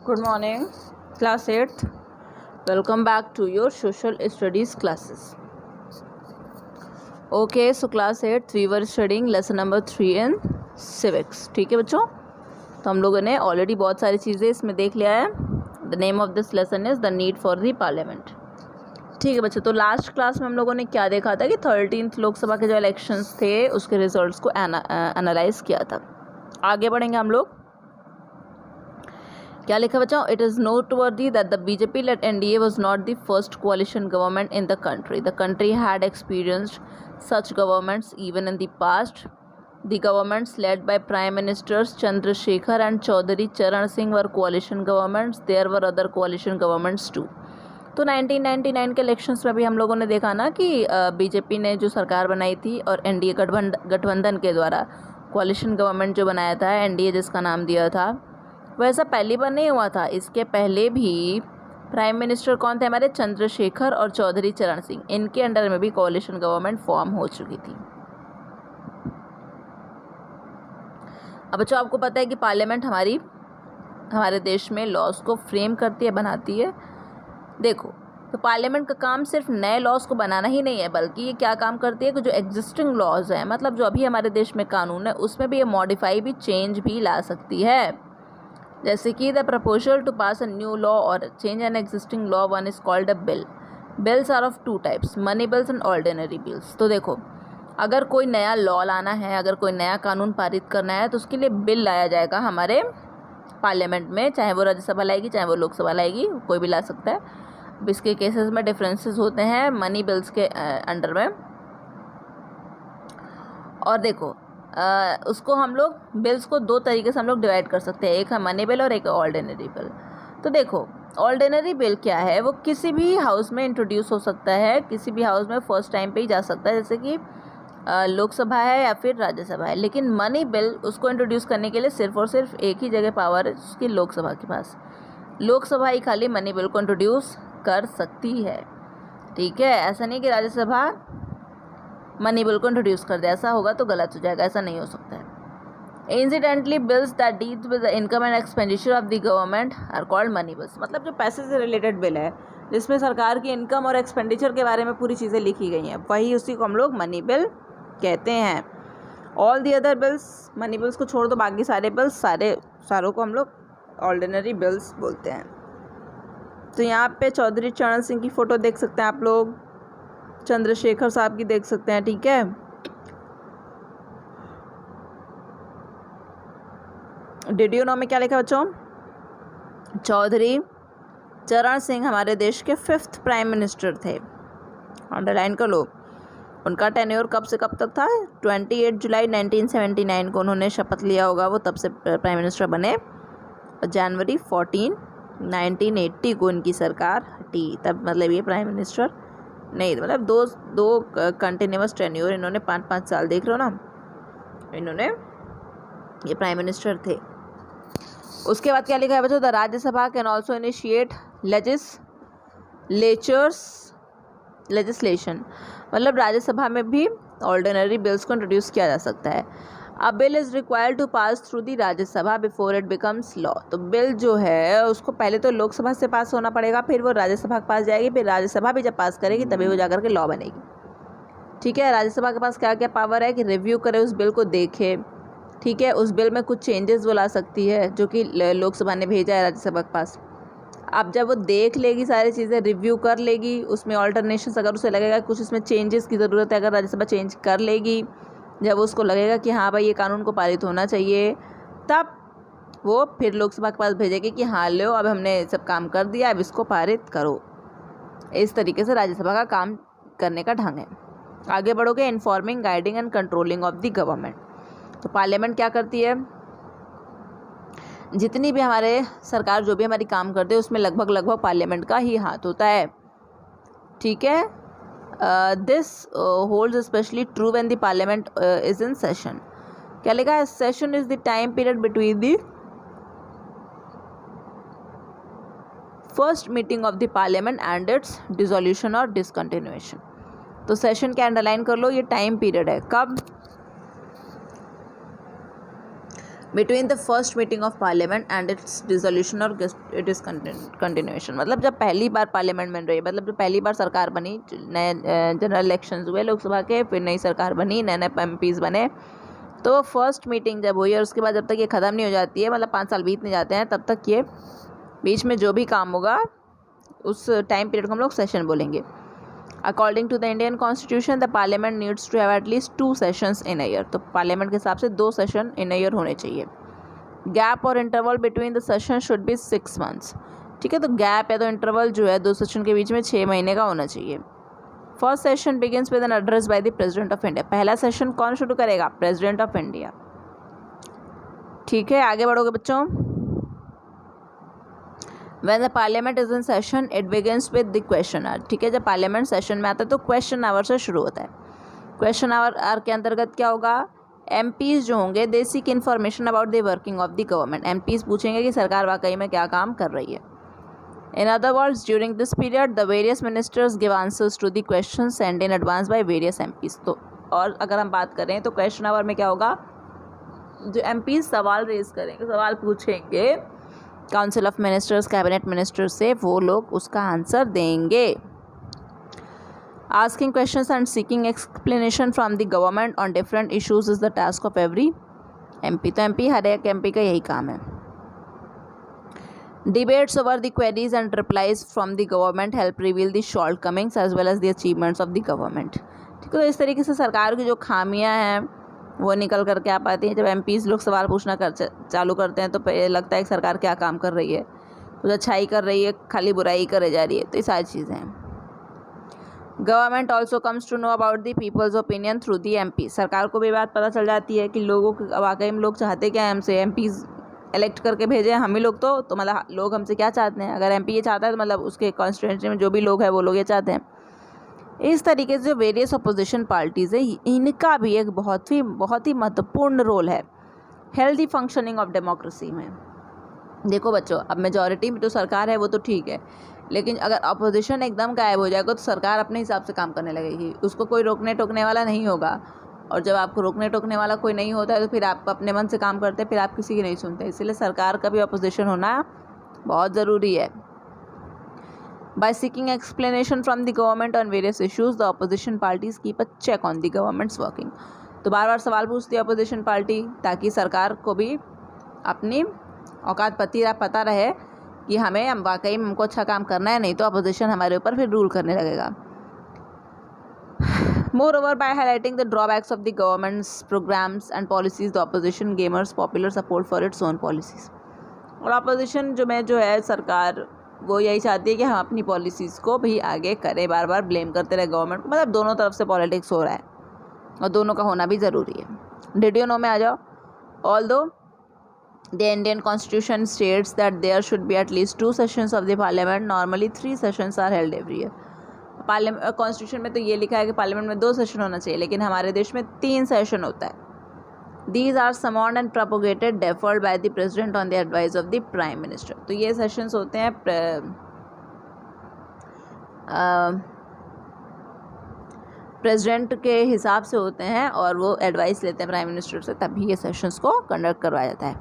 Good morning, class 8th. Welcome back to your social studies classes. Okay, so class 8th we were studying lesson number 3 in civics. ठीक है बच्चों, तो हम लोगों ने already बहुत सारी चीज़ें इसमें देख लिया है. The name of this lesson is the need for the parliament. ठीक है बच्चों, तो लास्ट क्लास में हम लोगों ने क्या देखा था कि 13th लोकसभा के जो इलेक्शंस थे उसके रिजल्ट्स को एनालाइज किया था. आगे बढ़ेंगे हम लोग. क्या लिखा बच्चों? It is noteworthy that the BJP-led NDA was not the first coalition government in the country. The country had experienced such governments even in the past. The governments led by Prime Ministers Chandrasekhar and Chaudhary Charan Singh were coalition governments. There were other coalition governments too. तो 1999 के elections में भी हम लोगों ने देखा ना कि बीजेपी ने जो सरकार बनाई थी और एनडीए गठबंधन के द्वारा कोalition गवर्नमेंट जो बनाया था, एनडीए जिसका नाम दिया था, वैसा पहली बार नहीं हुआ था. इसके पहले भी प्राइम मिनिस्टर कौन थे हमारे? चंद्रशेखर और चौधरी चरण सिंह. इनके अंडर में भी कोalition गवर्नमेंट फॉर्म हो चुकी थी. अब बच्चों आपको पता है कि पार्लियामेंट हमारे देश में लॉज को फ्रेम करती है, बनाती है. देखो, तो पार्लियामेंट का काम सिर्फ नए लॉज को बनाना ही नहीं है, बल्कि ये क्या काम करती है कि जो एग्जिस्टिंग लॉज हैं, मतलब जो अभी हमारे देश में कानून है, उसमें भी ये मॉडिफाई भी, चेंज भी ला सकती है. जैसे कि the proposal to pass a new law और change an existing law, one is called a bill. Bills are of two types, money bills and ordinary bills. तो देखो, अगर कोई नया लॉ लाना है, अगर कोई नया कानून पारित करना है, तो उसके लिए बिल लाया जाएगा हमारे पार्लियामेंट में, चाहे वो राज्यसभा लाएगी चाहे वो लोकसभा लाएगी, कोई भी ला सकता है. अब इसके केसेस में डिफरेंसेस होते हैं मनी बिल्स के अंडर में. और देखो, उसको हम लोग बिल्स को दो तरीके से हम लोग डिवाइड कर सकते हैं, एक है मनी बिल और एक ऑर्डिनरी बिल. तो देखो, ऑर्डिनरी बिल क्या है? वो किसी भी हाउस में इंट्रोड्यूस हो सकता है, किसी भी हाउस में फर्स्ट टाइम पे ही जा सकता है, जैसे कि लोकसभा है या फिर राज्यसभा है. लेकिन मनी बिल उसको इंट्रोड्यूस करने के लिए सिर्फ और सिर्फ एक ही जगह पावर है, उसकी लोकसभा के पास. लोकसभा ही खाली मनी बिल को इंट्रोड्यूस कर सकती है. ठीक है, ऐसा नहीं कि राज्यसभा मनी बिल को इंट्रोड्यूस कर दे. ऐसा होगा तो गलत हो जाएगा, ऐसा नहीं हो सकता है. Incidentally bills that deals with the income and expenditure of the government are called money bills. मतलब जो पैसे से रिलेटेड बिल है, जिसमें सरकार की इनकम और एक्सपेंडिचर के बारे में पूरी चीज़ें लिखी गई हैं, वही उसी को हम लोग मनी बिल कहते हैं. All the other bills, money bills को छोड़ दो, बाकी सारे बिल्स सारों को हम लोग ऑर्डिनरी बिल्स बोलते हैं. तो यहाँ पे चौधरी चरण सिंह की फ़ोटो देख सकते हैं आप लोग, चंद्रशेखर साहब की देख सकते हैं. ठीक है, डिड यू नो में क्या लिखा बच्चों? चौधरी चरण सिंह हमारे देश के 5th प्राइम मिनिस्टर थे. अंडरलाइन कर लो. उनका टेन्योर कब से कब तक था? 28 जुलाई 1979 को उन्होंने शपथ लिया होगा, वो तब से प्राइम मिनिस्टर बने. और जनवरी 14 1980 को इनकी सरकार हटी. तब मतलब ये प्राइम मिनिस्टर नहीं, मतलब दो कंटिन्यूस टेन्योर इन्होंने 5-5 साल, देख रहे हो ना, इन्होंने ये प्राइम मिनिस्टर थे. उसके बाद क्या लिखा है बच्चों? The Rajya Sabha can also initiate legislation. मतलब राज्यसभा में भी ऑर्डिनरी बिल्स को इंट्रोड्यूस किया जा सकता है. A bill is required to pass through the Rajya Sabha before it becomes law. तो बिल जो है उसको पहले तो लोकसभा से पास होना पड़ेगा, फिर वो राज्यसभा के पास जाएगी, फिर राज्यसभा भी जब पास करेगी तभी वो जाकर के लॉ बनेगी. ठीक है, राज्यसभा के पास क्या क्या पावर है कि रिव्यू करे, उस बिल को देखे. ठीक है, उस बिल में कुछ चेंजेस वो ला सकती है जो कि लोकसभा ने भेजा है राज्यसभा के पास. अब जब वो देख लेगी, सारी चीज़ें रिव्यू कर लेगी, उसमें ऑल्टरनेशंस अगर उसे लगेगा कुछ इसमें चेंजेस की ज़रूरत है, अगर राज्यसभा चेंज कर लेगी, जब उसको लगेगा कि हाँ भाई ये कानून को पारित होना चाहिए, तब वो फिर लोकसभा के पास भेजेगी कि हाँ लो, अब हमने सब काम कर दिया, अब इसको पारित करो. इस तरीके से राज्यसभा का काम करने का ढंग है. आगे बढ़ोगे. Informing, guiding and controlling of the government. तो पार्लियामेंट क्या करती है? जितनी भी हमारे सरकार जो भी हमारी काम करते हैं उसमें लगभग पार्लियामेंट का ही हाथ होता है. ठीक है, this holds specially true when the parliament is in session. क्या लिखा है? Session is the time period between the first meeting of the parliament and it's dissolution और डिसकंटिन्यूएशन. तो सेशन क्या अंडरलाइन कर लो, ये टाइम पीरियड है. कब? Between the first meeting of parliament and it's dissolution और इट इज़ कंटिन्यूएशन। मतलब जब पहली बार पार्लियामेंट बन रही है, मतलब जब पहली बार सरकार बनी, नए जनरल इलेक्शंस हुए लोकसभा के, फिर नई सरकार बनी, नए नए MPs बने, तो फर्स्ट मीटिंग जब हुई और उसके बाद जब तक ये ख़त्म नहीं हो जाती है, मतलब 5 साल बीत नहीं जाते हैं, तब तक ये बीच में जो भी काम होगा उस टाइम पीरियड को हम लोग सेशन बोलेंगे। According to the Indian constitution the parliament needs to have at least 2 sessions in a year. तो पार्लियामेंट के हिसाब से 2 सेशन इन अ ईयर होने चाहिए। गैप और interval between the session should be 6 months. ठीक है, तो गैप या तो इंटरवल जो है 2 सेशन के बीच में 6 महीने का होना चाहिए। First session begins with an address by the president of India. पहला सेशन कौन शुरू करेगा? President of India. ठीक है, आगे बढ़ोगे बच्चों। When the parliament is in session, it begins with the question hour। ठीक है, जब पार्लियामेंट सेशन में आता है तो क्वेश्चन आवर से शुरू होता है। क्वेश्चन आवर के अंतर्गत क्या होगा? MPs जो होंगे they seek information about the working of the government. MPs पूछेंगे कि सरकार वाकई में क्या काम कर रही है। In other words, during this period the various ministers give answers to the question send in advance by various MPs। तो और अगर हम बात करें तो क्वेश्चन आवर में क्या होगा? जो MPs सवाल रेज करेंगे, सवाल पूछेंगे council of ministers, cabinet ministers से, वो लोग उसका आंसर देंगे। Asking questions and seeking explanation from the government on different issues is the task of every MP। तो MP हर एक MP का यही काम है। Debates over the queries and replies from the government help reveal the shortcomings as well as the achievements of the government. ठीक है, तो इस तरीके से सरकार की जो खामियां हैं वो निकल करके आ पाती हैं। जब MPs लोग सवाल पूछना चालू करते हैं तो लगता है कि सरकार क्या काम कर रही है, कुछ अच्छाई कर रही है, खाली बुराई करे जा रही है। तो ये सारी चीज़ें हैं। Government also comes to know about the people's opinion through the MP। सरकार को भी बात पता चल जाती है कि लोगों को वाकई में लोग चाहते क्या है हमसे। MPs इलेक्ट करके भेजे हम ही लोग, तो मतलब लोग हमसे क्या चाहते हैं। अगर MP ये चाहता है तो मतलब उसके कॉन्स्टिट्यूएंसी में जो भी लोग हैं वो लोग ये चाहते हैं। इस तरीके से जो वेरियस अपोजिशन पार्टीज़ है इनका भी एक बहुत ही महत्वपूर्ण रोल है हेल्दी फंक्शनिंग ऑफ डेमोक्रेसी में। देखो बच्चों, अब मेजॉरिटी में तो सरकार है वो तो ठीक है, लेकिन अगर अपोजिशन एकदम गायब हो जाएगा तो सरकार अपने हिसाब से काम करने लगेगी, उसको कोई रोकने टोकने वाला नहीं होगा। और जब आपको रोकने टोकने वाला कोई नहीं होता है तो फिर आप अपने मन से काम करते हैं, फिर आप किसी की नहीं सुनते। इसलिए सरकार का भी अपोजिशन होना बहुत ज़रूरी है। By seeking explanation from the government on various issues, the opposition parties keep a check on the government's working। तो बार बार सवाल पूछती है अपोजिशन पार्टी ताकि सरकार को भी अपनी औकात पता रहे कि हम वाकई में हमको अच्छा काम करना है, नहीं तो अपोजिशन हमारे ऊपर फिर रूल करने लगेगा। Moreover, by highlighting the drawbacks of the government's programs and policies, the opposition gains popular support for its own policies। और अपोजिशन जो है सरकार वो यही चाहती है कि हम अपनी पॉलिसीज़ को भी आगे करें, बार बार ब्लेम करते रहे गवर्नमेंट को। मतलब दोनों तरफ से पॉलिटिक्स हो रहा है और दोनों का होना भी ज़रूरी है। डिड यू नो में आ जाओ। Although the Indian constitution states that there should be at least 2 sessions of the parliament, normally 3 sessions are held every year. Parliament constitution में तो ये लिखा है कि पार्लियामेंट में 2 सेशन होना चाहिए, लेकिन हमारे देश में 3 सेशन होता है। These are summoned and propagated deferred by the president on the advice of the prime minister। तो ये सेशंस होते हैं प्रेसिडेंट के हिसाब से होते हैं और वो एडवाइस लेते हैं प्राइम मिनिस्टर से, तभी ये सेशंस को कंडक्ट करवाया जाता है।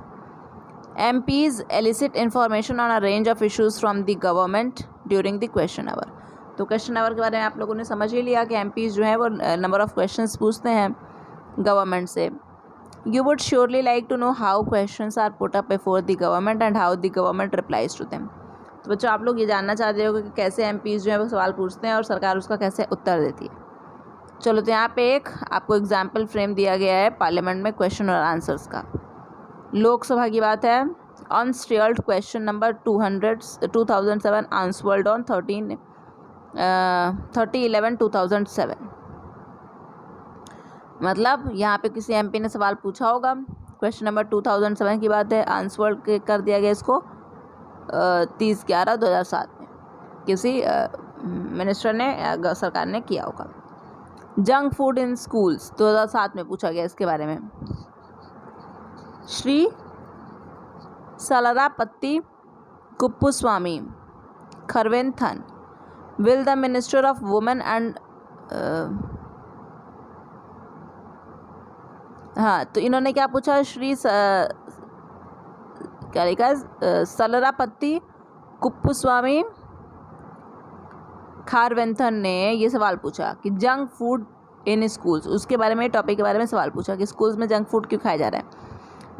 MPs elicit information on a range of issues from the government during the question hour। तो क्वेश्चन आवर के बारे में आप लोगों ने समझ ही लिया कि MPs जो हैं वो नंबर ऑफ़ क्वेश्चंस पूछते हैं गवर्नमेंट से। You would surely like to know how questions are put up before the government and how the government replies to them। तो बच्चों आप लोग ये जानना चाहते हो कि कैसे MPs जो है वो सवाल पूछते हैं और सरकार उसका कैसे उत्तर देती है। चलो, तो यहाँ पे एक आपको एग्जाम्पल फ्रेम दिया गया है पार्लियामेंट में क्वेश्चन और आंसर्स का। लोकसभा की बात है। अनस्टेल्ड क्वेश्चन नंबर 2007 आंसर्ड ऑन 30/11/2007। मतलब यहाँ पे किसी MP ने सवाल पूछा होगा, क्वेश्चन नंबर 2007 की बात है, आंसर कर दिया गया इसको 30/11/2007 में किसी मिनिस्टर ने सरकार ने किया होगा। जंक फूड इन स्कूल्स 2007 में पूछा गया इसके बारे में। Shri Salarapatti Kuppuswamy Kharventhan will the minister of women and हाँ, तो इन्होंने क्या पूछा? श्री क्या लिखा है, सलरापत्ती कुप्पुस्वामी खारवेंथन ने ये सवाल पूछा कि जंक फूड इन स्कूल्स, उसके बारे में, टॉपिक के बारे में सवाल पूछा कि स्कूल्स में जंक फूड क्यों खाया जा रहा है।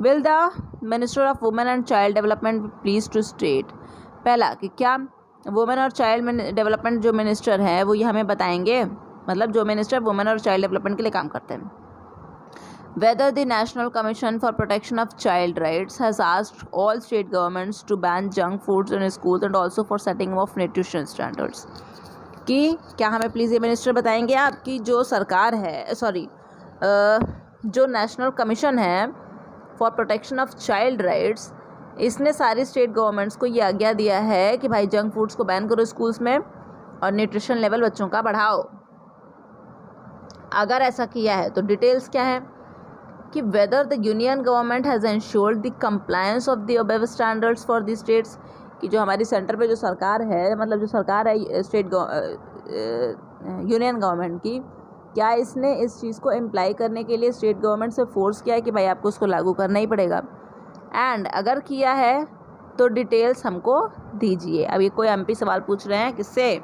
Will the minister of women and child development please to state, पहला कि क्या वुमेन और चाइल्ड डेवलपमेंट जो मिनिस्टर है वो ये हमें बताएंगे, मतलब जो मिनिस्टर वुमेन और चाइल्ड डेवलपमेंट के लिए काम करते हैं। Whether the National Commission for Protection of Child Rights has asked all state governments to ban junk foods in schools and also for setting of nutrition standards, कि क्या हमें please ये मिनिस्टर बताएंगे आप कि जो सरकार है, जो नेशनल कमीशन है for protection of child rights, इसने सारी स्टेट गवर्नमेंट्स को ये आज्ञा दिया है कि भाई जंक फूड्स को बैन करो स्कूल्स में और न्यूट्रिशन लेवल बच्चों का बढ़ाओ। अगर ऐसा किया है तो डिटेल्स क्या है कि whether the union government has insured the compliance of the above standards for the states, कि जो हमारी सेंटर पे जो सरकार है, मतलब जो सरकार है स्टेट यूनियन गवर्नमेंट की, क्या इसने इस चीज़ को इम्प्लाई करने के लिए स्टेट गवर्नमेंट से फोर्स किया है कि भाई आपको उसको लागू करना ही पड़ेगा, एंड अगर किया है तो डिटेल्स हमको दीजिए। अब ये कोई एमपी सवाल पूछ रहे हैं किससे,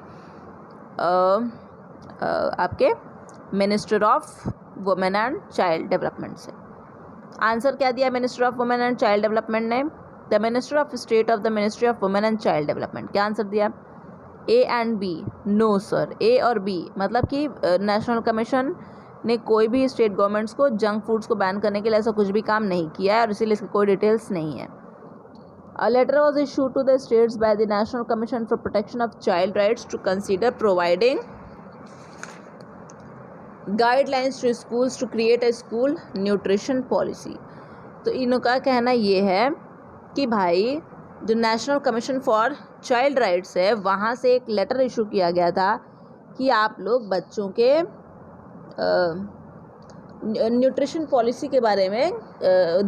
आपके minister of women and child development से। आंसर क्या दिया minister of women and child development ने, the minister of state of the ministry of women and child development. क्या आंसर दिया, A and B? No sir, A और B, मतलब कि national commission ने कोई भी स्टेट गवर्नमेंट्स को जंक फूड्स को बैन करने के लिए ऐसा कुछ भी काम नहीं किया है और इसीलिए इसकी कोई डिटेल्स नहीं है। A letter was issued to the states by the National Commission for Protection of Child Rights to consider providing guidelines to schools to create a school nutrition policy। तो इनका कहना ये है कि भाई जो national commission for child rights है वहाँ से एक लेटर इशू किया गया था कि आप लोग बच्चों के न्यूट्रिशन पॉलिसी के बारे में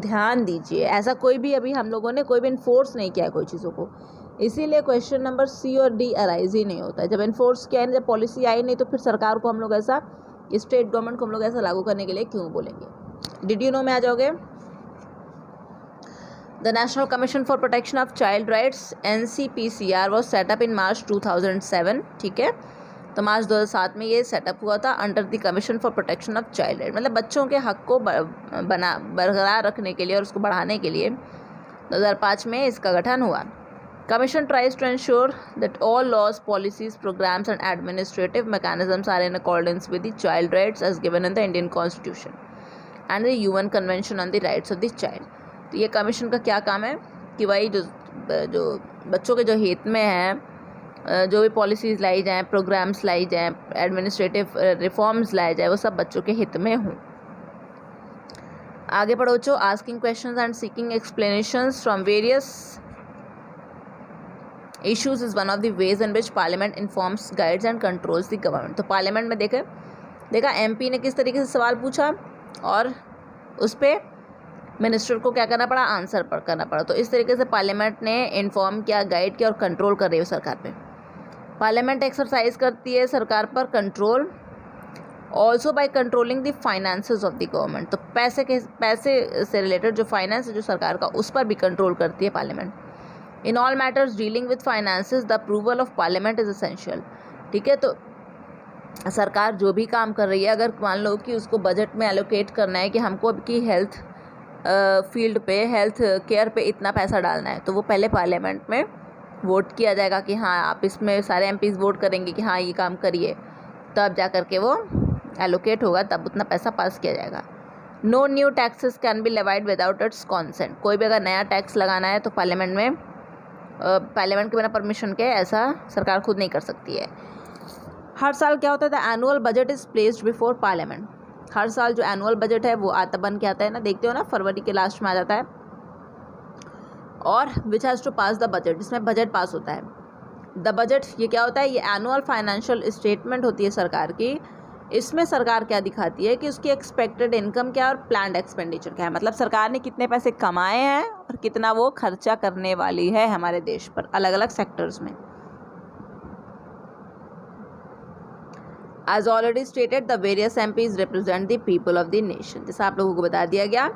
ध्यान दीजिए। ऐसा कोई भी अभी हम लोगों ने कोई भी इन्फोर्स नहीं किया है कोई चीज़ों को, इसीलिए क्वेश्चन नंबर सी और डी अराइज ही नहीं होता है। जब इन्फोर्स किया है, जब पॉलिसी आई नहीं, तो फिर सरकार को हम लोग ऐसा, स्टेट गवर्नमेंट को हम लोग ऐसा लागू करने के लिए क्यों बोलेंगे। डिड यू नो में आ जाओगे। The national commission for protection of child rights NCPCR was setup in March 2007, ठीक है। तो मार्च 2007 में ये सेटअप हुआ था under the commission for protection of child right, मतलब बच्चों के हक को बरकरार रखने के लिए और उसको बढ़ाने के लिए 2005 में इसका गठन हुआ। Commission tries to ensure that all laws, policies, programs and administrative mechanisms are in accordance with the child rights as given in the Indian Constitution and the UN Convention on the Rights of the Child। तो ये commission का क्या काम है कि भाई जो बच्चों के जो हित में हैं, जो भी पॉलिसीज़ लाई जाएँ, प्रोग्राम्स लाई जाएँ, एडमिनिस्ट्रेटिव रिफॉर्म्स लाए जाए, वो सब बच्चों के हित में हों। आगे पढ़ो बच्चों। Asking questions and seeking explanations from various issues is one of the ways in which parliament informs, guides and controls the government। तो पार्लियामेंट में देखा एमपी ने किस तरीके से सवाल पूछा और उस पर मिनिस्टर को क्या करना पड़ा, आंसर करना पड़ा। तो इस तरीके से पार्लियामेंट ने इन्फॉर्म किया, गाइड किया और कंट्रोल कर रही है सरकार पे। पार्लियामेंट एक्सरसाइज करती है सरकार पर control also by controlling the finances of the government. तो पैसे से रिलेटेड जो फाइनेंस है जो सरकार का, उस पर भी कंट्रोल करती है parliament. In all matters dealing with finances the approval of parliament is essential, ठीक है। तो सरकार जो भी काम कर रही है, अगर मान लो कि उसको बजट में एलोकेट करना है कि हमको अब की हेल्थ फील्ड पे, हेल्थ केयर पे इतना पैसा डालना है, तो वो पहले पार्लियामेंट में वोट किया जाएगा कि हाँ आप इसमें, सारे एमपीज़ वोट करेंगे कि हाँ ये काम करिए, तब जा कर के वो एलोकेट होगा, तब उतना पैसा पास किया जाएगा। No new taxes can be levied without its consent. कोई भी अगर नया टैक्स लगाना है तो पार्लियामेंट में, पार्लियामेंट के बिना परमिशन के ऐसा सरकार खुद नहीं कर सकती है। हर साल क्या होता है, annual budget is placed before parliament. हर साल जो एनुअल बजट है वो बन के आता है ना, देखते हो ना, फरवरी के लास्ट में आ जाता है। और which has to pass the budget, इसमें बजट पास होता है। द बजट ये क्या होता है, ये एनुअल फाइनेंशियल स्टेटमेंट होती है सरकार की। इसमें सरकार क्या दिखाती है कि उसकी एक्सपेक्टेड इनकम क्या है और प्लान्ड एक्सपेंडिचर क्या है, मतलब सरकार ने कितने पैसे कमाए हैं और कितना वो खर्चा करने वाली है हमारे देश पर अलग अलग सेक्टर्स में। As already stated, the various MPs represent the people of the nation। जैसा आप लोगों को बता दिया गया,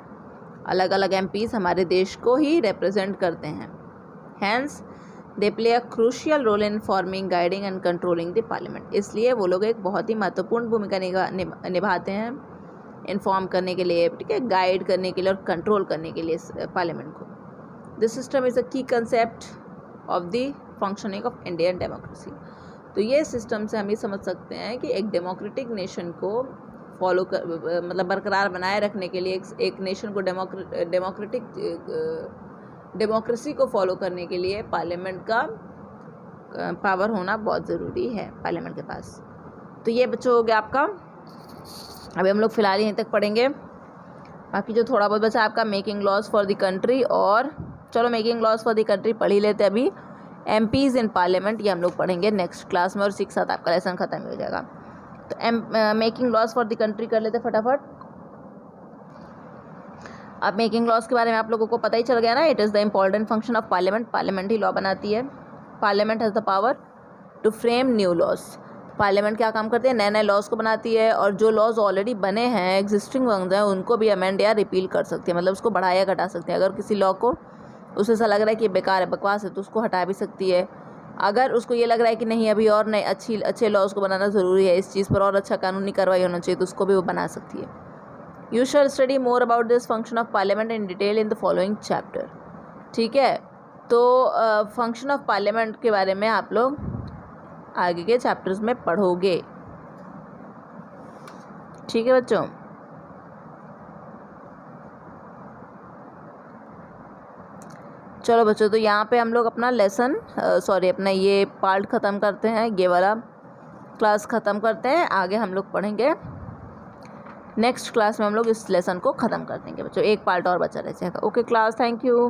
अलग अलग MPs हमारे देश को ही रिप्रेजेंट करते हैं। Hence they play a crucial role in forming, guiding and controlling the parliament. इसलिए वो लोग एक बहुत ही महत्वपूर्ण भूमिका निभाते हैं इन्फॉर्म करने के लिए, ठीक है, गाइड करने के लिए और कंट्रोल करने के लिए पार्लियामेंट को। दिस सिस्टम इज़ अ की concept of the functioning of Indian democracy. तो ये सिस्टम से हम ये समझ सकते हैं कि एक डेमोक्रेटिक नेशन को फॉलो कर मतलब बरकरार बनाए रखने के लिए एक नेशन को डेमोक्रेसी को फॉलो करने के लिए पार्लियामेंट का पावर होना बहुत ज़रूरी है पार्लियामेंट के पास। तो ये बच्चों हो गया आपका। अभी हम लोग फ़िलहाल यहीं तक पढ़ेंगे, बाकी जो थोड़ा बहुत बचा आपका making laws for the country, और चलो making laws for the country पढ़ ही लेते अभी। MPs इन पार्लियामेंट ये हम लोग पढ़ेंगे नेक्स्ट क्लास में, और 6 आपका लेसन ख़त्म हो जाएगा। तो making laws for the country कर लेते फटाफट। अब मेकिंग लॉज के बारे में आप लोगों को पता ही चल गया ना। It is the important function of parliament. Parliament ही लॉ बनाती है। Parliament has the power to frame new laws. Parliament क्या काम करती है, नए नए लॉज को बनाती है, और जो लॉज ऑलरेडी बने हैं, एग्जिस्टिंग वंस हैं, उनको भी अमेंड या रिपील कर सकती है, मतलब उसको बढ़ाया घटा सकते हैं। अगर किसी लॉ को उसे ऐसा लग रहा है कि बेकार है, बकवास है, तो उसको हटा भी सकती है। अगर उसको ये लग रहा है कि नहीं अभी और नए अच्छे लॉज को बनाना ज़रूरी है, इस चीज़ पर और अच्छा कानूनी कार्रवाई होना चाहिए, तो उसको भी वो बना सकती है। You shall study more about this function of parliament in detail in the following chapter. ठीक है, तो फंक्शन ऑफ पार्लियामेंट के बारे में आप लोग आगे के चैप्टर्स में पढ़ोगे। ठीक है बच्चों। चलो बच्चों, तो यहाँ पे हम लोग अपना लेसन अपना ये पार्ट ख़त्म करते हैं, ये वाला क्लास ख़त्म करते हैं। आगे हम लोग पढ़ेंगे नेक्स्ट क्लास में, हम लोग इस लेसन को ख़त्म कर देंगे बच्चों। एक पार्ट और बचा रह जाएगा। Okay class, thank you.